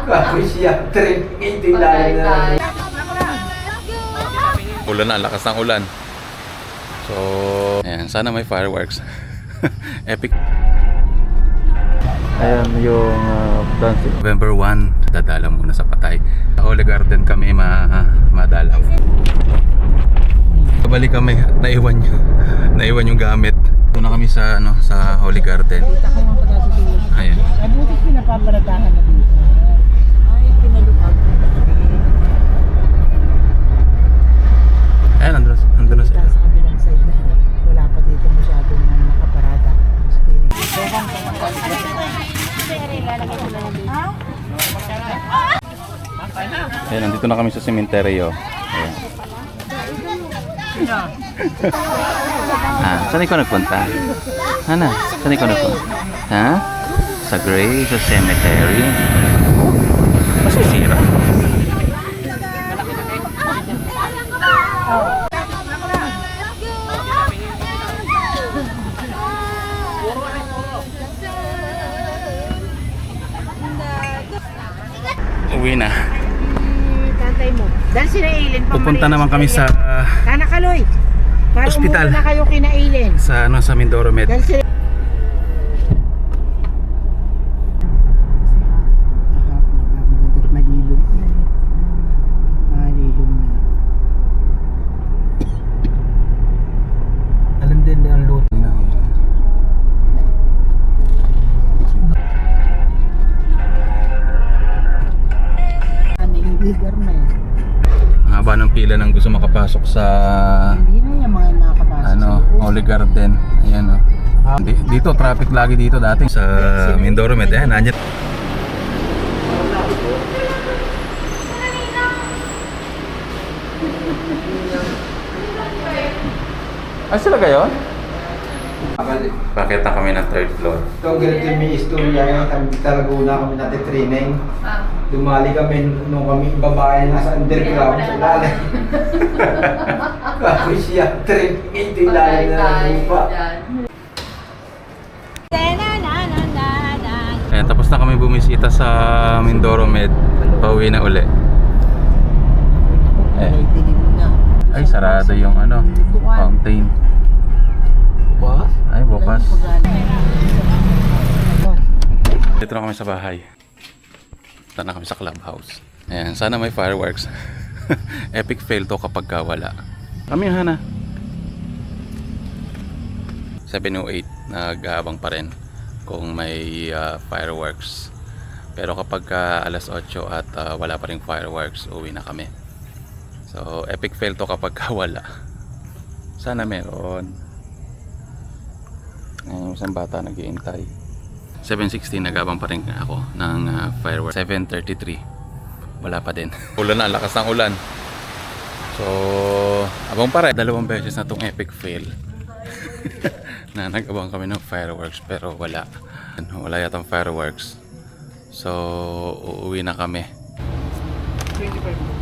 Kapos siya, trip. Ito yung lalim na. Ulan na, lakas ng ulan. So, ayan, sana may fireworks. Epic. Ayan yung dancing. November 1, dadala muna sa Patay. Sa Holy Garden kami madalaw. Kabalik kami at naiwan yung gamit. Ito na kami sa sa Holy Garden. Ayan. Mabuti pinapaparadahan na dito. Ay, pinalupag. Ayan, andun na sila. Sa kabilang side na. Wala pa dito masyadong nakaparada. Ayan, nandito na kami sa sementeryo. Ayan. Saan ikaw nagpunta? Hana, saan ikaw nagpunta? Ha? Sa Gray, sa cemetery. Masisira. Uwi na. Tatay mo. Dahil sila Aileen pa. Pupunta naman kami sa Kanakaloy. Para Hospital. umuwi na kayo kina Aileen. sa Mindoro Med. Dahil sila malilong. Malilong na. Alam din na ang luto. Ano yung bigger na eh. Ang haba ng pila ng gusto makapasok sa Hindi na yung mga nakapasok sa loob. Holy Garden. Ayan dito traffic lagi dito dati sa Mindoro Med. Ayan, nandiyan. Ay, sila kayo? Bakit na kami ng third floor? Itong ganito may istorya yan. Talaguna kami natin training. Dumali kami nung kami babae nasa underground sa lalim. Kapos siya, trip. Ito yung lalim na lupa. Ayan, tapos na kami bumisita sa Mindoro Med. Pauwi na uli. Ay, dilim na. Ay, sarado yung fountain. Bukas? Ay, bukas. Dito na kami sa bahay. Dito na kami sa clubhouse. Ayan, sana may fireworks. Epic fail to kapag wala. Kami Hana. 7:08, nag-aabang pa rin kung may fireworks. Pero kapag alas 8 at wala pa rin fireworks, uwi na kami. So, epic fail to kapag wala. Sana meron. Yung isang bata nag-iintay. 7:16, nag-abang pa rin ako ng fireworks. 7:33, wala pa din. Ulan na, lakas ng ulan. So, abang pa rin. 2 beses na tong epic fail. Na nag-abang kami ng fireworks pero wala. Wala yatang fireworks. So, uuwi na kami. 25